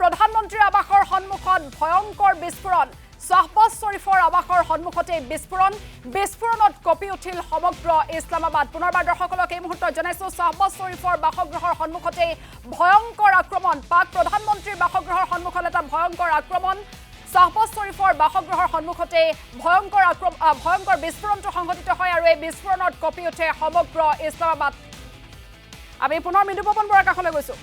প্ৰধানমন্ত্ৰীৰ আৱাসৰ সন্মুখত ভয়ংকৰ বিস্ফোৰণ শাহবাজ শ্বৰীফৰ আৱাসৰ সন্মুখতে বিস্ফোৰণত কঁপি উঠিল সমগ্ৰ ইছলামাবাদ পুনৰবাৰ দৰ্শকসকলক এই মুহূৰ্তত জনাইছো শাহবাজ শ্বৰীফৰ বাসগৃহৰ সন্মুখতে ভয়ংকৰ আক্ৰমণ পাক প্ৰধানমন্ত্ৰীৰ বাসগৃহৰ সন্মুখত এটা ভয়ংকৰ আক্ৰমণ শাহবাজ শ্বৰীফৰ বাসগৃহৰ সন্মুখতে ভয়ংকৰ বিস্ফোৰণটো সংঘটিত হয় আৰু এই বিস্ফোৰণত কঁপি উঠে সমগ্ৰ ইছলামাবাদ আমি পুনৰ মৃদুপৱন বৰাৰ কাষলৈ গৈছো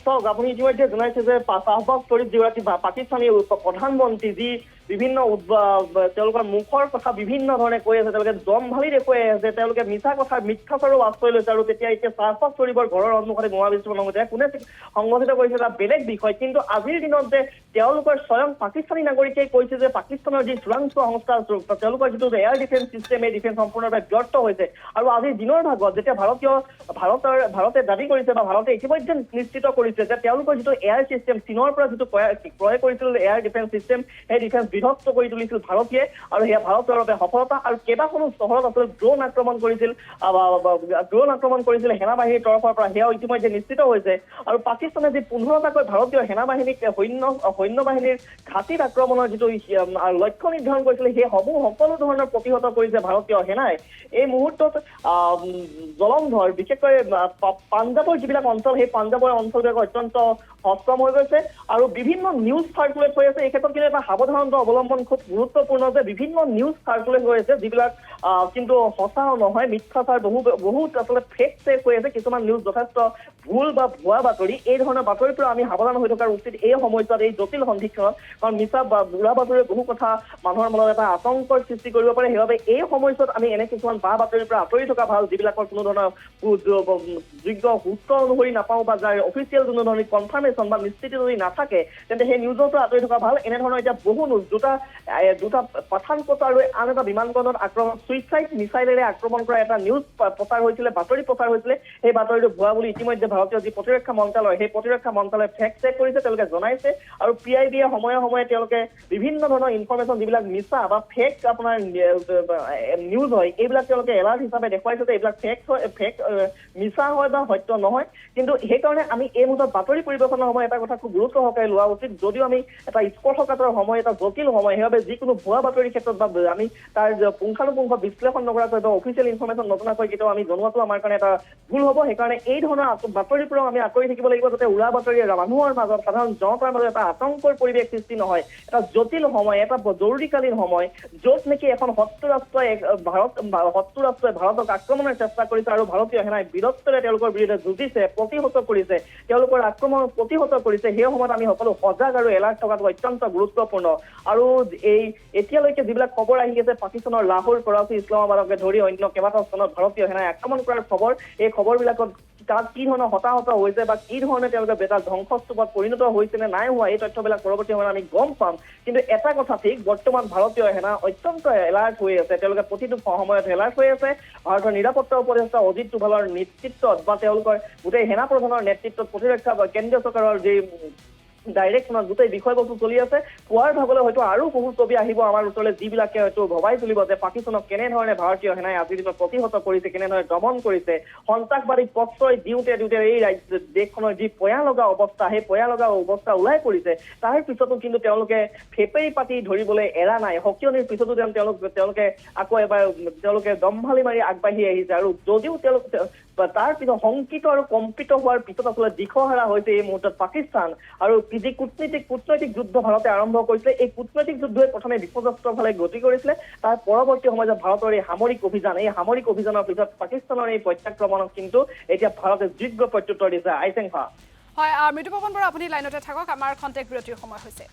চাওক আপুনি ইতিমধ্যে জনাইছে যে শাহবাজ শ্বৰীফ যিগৰাকী পাকিস্তানী প্ৰধানমন্ত্ৰী যি বিভিন্ন তেওঁলোকৰ মুখৰ কথা বিভিন্ন ধৰণে কৈ আছে তেওঁলোকে দম ঢালি দেখুৱাই আছে তেওঁলোকে মিথ্যাচাৰো আশ্ৰয় লৈছে আৰু তেতিয়া এতিয়া শাহবাজ শ্বৰীফৰ ঘৰৰ সন্মুখতে বোমা বিস্ফোৰণ হৈছে কোনে সংগঠিত কৰিছে এটা বেলেগ বিষয় কিন্তু আজিৰ দিনত যে তেওঁলোকৰ স্বয়ং পাকিস্তানী নাগৰিকে কৈছে যে পাকিস্তানৰ যি চোৰাংচোৱা সংস্থা তেওঁলোকৰ যিটো এয়াৰ ডিফেন্স চিষ্টেম এই ডিফেন্স সম্পূৰ্ণৰূপে ব্যৰ্থ হৈছে আৰু আজিৰ দিনৰ ভাগত যেতিয়া ভাৰতে দাবী কৰিছে বা ভাৰতে ইতিমধ্যে নিশ্চিত কৰিছে যে তেওঁলোকৰ যিটো এয়াৰ চিষ্টেম চীনৰ পৰা যিটো ক্ৰয় কৰিছিল এয়াৰ ডিফেন্স চিষ্টেম সেই ডিফেন্স বিধ্বস্ত কৰি তুলিছিল ভাৰতীয়ে আৰু সেয়া ভাৰতৰ বাবে সফলতা আৰু কেইবাখনো চহৰত আচলতে ড্ৰোন আক্ৰমণ কৰিছিল সেনাবাহিনীৰ তৰফৰ পৰা সেয়াও ইতিমধ্যে নিশ্চিত হৈছে আৰু পাকিস্তানে যি 15টাকৈ ভাৰতীয় সেনাবাহিনীক সৈন্যবাহিনীৰ ঘাটিত আক্ৰমণৰ যিটো লক্ষ্য নিৰ্ধাৰণ কৰিছিল সেই সকলো ধৰণৰ প্ৰতিহত কৰিছে ভাৰতীয় সেনাই এই মুহূৰ্তত জলন্ধৰ বিশেষকৈ পাঞ্জাৱৰ যিবিলাক অঞ্চল সেই পাঞ্জাৱৰ অঞ্চলবিলাক অত্যন্ত সষ্টম হৈ গৈছে আৰু বিভিন্ন নিউজ চাৰ্কুলেট হৈ আছে এই ক্ষেত্ৰত কিন্তু এটা সাৱধানতা অৱলম্বন খুব গুৰুত্বপূৰ্ণ যে বিভিন্ন নিউজ চাৰ্কুলেট হৈ আছে যিবিলাক কিন্তু সঁচাও নহয় মিথ্যাচাৰ বহুত আচলতে ফেক হৈ আছে কিছুমান নিউজ যথেষ্ট ভুল বা ভুৱা বাতৰি এই ধৰণৰ বাতৰিৰ পৰা আমি সাৱধান হৈ থকাৰ উচিত এই সময়ছোৱাত এই জটিল সন্ধিক্ষণত কাৰণ মিছা বা বুঢ়া বাতৰিয়ে বহু কথা মানুহৰ মনত এটা আতংকৰ সৃষ্টি কৰিব পাৰে সেইবাবে এই সময়ছোৱাত আমি এনে কিছুমান বা বাতৰিৰ পৰা আঁতৰি থকা ভাল যিবিলাকৰ কোনো ধৰণৰ যোগ্য সূত্ৰ অনুসৰি নাপাওঁ বা যাৰ অফিচিয়েল কোনো ধৰণৰ কনফাৰ্মেশ্যন বা নিশ্চিতি যদি নাথাকে তেন্তে সেই নিউজৰ পৰা আঁতৰি থকা ভাল এনেধৰণৰ এতিয়া বহু নিউজ দুটা পাঠানকোট আৰু আন এটা বিমানবন্দৰত আক্ৰমণ ছুইচাইড মিছাইলেৰে আক্ৰমণ কৰা এটা নিউজ প্ৰচাৰ হৈছিলে বাতৰি প্ৰচাৰ হৈছিলে সেই বাতৰিটো ভুৱা বুলি ইতিমধ্যে ভাৰতীয় যি প্ৰতিৰক্ষা মন্ত্ৰালয় সেই প্ৰতিৰক্ষা মন্ত্ৰালয়ে ফেক্ট চেক কৰিছে তেওঁলোকে জনাইছে আৰু PIBয়ে সময়ে সময়ে তেওঁলোকে বিভিন্ন ধৰণৰ ইনফৰমেশ্যন যিবিলাক মিছা বা ফেক আপোনাৰ নিউজ হয় এইবিলাক তেওঁলোকে এলাৰ্ট হিচাপে দেখুৱাইছে যে এইবিলাক ফেক মিছা হয় বা সত্য নহয় কিন্তু সেইকাৰণে আমি এই মুহূৰ্তত বাতৰি পৰিৱেশনৰ সময় এটা কথা খুব গুৰুত্ব সহকাৰে লোৱা উচিত যদিও আমি এটা স্পৰ্শকাতৰ সময় এটা জটিল সময় সেইবাবে যিকোনো ভুৱা বাতৰিৰ ক্ষেত্ৰত বা আমি তাৰ পুংখানুপুংখ বিশ্লেষণ নকৰাকৈ বা অফিচিয়েল ইনফৰমেশ্যন নজনাকৈ কেতিয়াও আমি জনোৱাটো আমাৰ কাৰণে এটা ভুল হ'ব সেইকাৰণে এই ধৰণৰ বাতৰিৰ পৰাও আমি আঁতৰি থাকিব লাগিব যাতে উৰা বাতৰিয়ে মানুহৰ মাজত সাধাৰণ জনতাৰ মাজত এটা আতংকৰ পৰিৱেশ সৃষ্টি নহয় এটা জটিল সময় এটা জৰুৰীকালীন সময় য'ত নেকি এখন শত্ৰু ৰাষ্ট্ৰই ভাৰতক আক্ৰমণৰ চেষ্টা কৰিছে আৰু ভাৰতীয় সেনাই বীৰত্বৰে তেওঁলোকৰ বিৰুদ্ধে যুঁজিছে প্ৰতিহত কৰিছে তেওঁলোকৰ আক্ৰমণ প্ৰতিহত কৰিছে সেই সময়ত আমি সকলো সজাগ আৰু এলাৰ্ট থকাটো অত্যন্ত গুৰুত্বপূৰ্ণ আৰু এতিয়ালৈকে যিবিলাক খবৰ আহি আছে পাকিস্তানৰ লাহোৰ কৰাচী ইছলামাবাদকে ধৰি অন্য কেইবাটাও স্থানত ভাৰতীয় সেনাই আক্ৰমণ কৰাৰ খবৰ এই খবৰবিলাকত তাত কি ধৰণৰ হতাহত হৈছে বা কি ধৰণে তেওঁলোকে বেটা ধ্বংসস্তূপত পৰিণত হৈছে নে নাই হোৱা এই তথ্যবিলাক পৰৱৰ্তী সময়ত আমি গম পাম কিন্তু এটা কথা ঠিক বৰ্তমান ভাৰতীয় সেনা অত্যন্ত এলাৰ্ট হৈ আছে তেওঁলোকে প্ৰতিটো সময়ত এলাৰ্ট হৈ আছে ভাৰতৰ নিৰাপত্তা উপদেষ্টা অজিত ডোভালৰ নেতৃত্বত বা তেওঁলোকৰ গোটেই সেনা প্ৰধানৰ নেতৃত্বত প্ৰতিৰক্ষা কেন্দ্ৰীয় চৰকাৰৰ যি ডাইৰেকশ্যনত গোটেই বিষয়বস্তু চলি আছে পুৱাৰ ভাগলৈ হয়তো আৰু বহু ছবি আহিব আমাৰ ওচৰলৈ যিবিলাকে হয়তো ভবাই তুলিব যে পাকিস্তানক কেনেধৰণে ভাৰতীয় সেনাই আজিৰ দিনত প্ৰতিহত কৰিছে কেনেধৰণে দমন কৰিছে সন্ত্ৰাসবাদীক প্ৰশ্ৰয় দিওঁতে এই দেশখনৰ যি পয়া লগা অৱস্থা সেই পয়া লগা অৱস্থা ওলাই পৰিছে তাৰ পিছতো কিন্তু তেওঁলোকে ফেপেৰি পাতি ধৰিবলৈ এৰা নাই সকিয়নিৰ পিছতো তেওঁলোকে আকৌ এবাৰ তেওঁলোকে দম্ভালি মাৰি আগবাঢ়ি আহিছে আৰু যদিও তেওঁলোকে তাৰ পিছত শংকিত আৰু কম্পিত হোৱাৰ পিছত আচলতে দিশহাৰা হৈছে এই মুহূৰ্তত পাকিস্তান আৰু যি কূটনৈতিক যুদ্ধ ভাৰতে আৰম্ভ কৰিছিলে এই কূটনৈতিক যুদ্ধই প্ৰথমে বিপৰ্যস্তৰ ফালে গতি কৰিছিলে তাৰ পৰৱৰ্তী সময়ত ভাৰতৰ এই সামৰিক অভিযানৰ পিছত পাকিস্তানৰ এই প্ৰত্যাক্ৰমণক কিন্তু এতিয়া ভাৰতে যোগ্য প্ৰত্যুত্তৰ দিছে আইচেংফা হয় মৃদুপৱন বৰা আপুনি লাইনতে থাকক আমাৰ খন্তেক বিৰতিৰ সময় হৈছে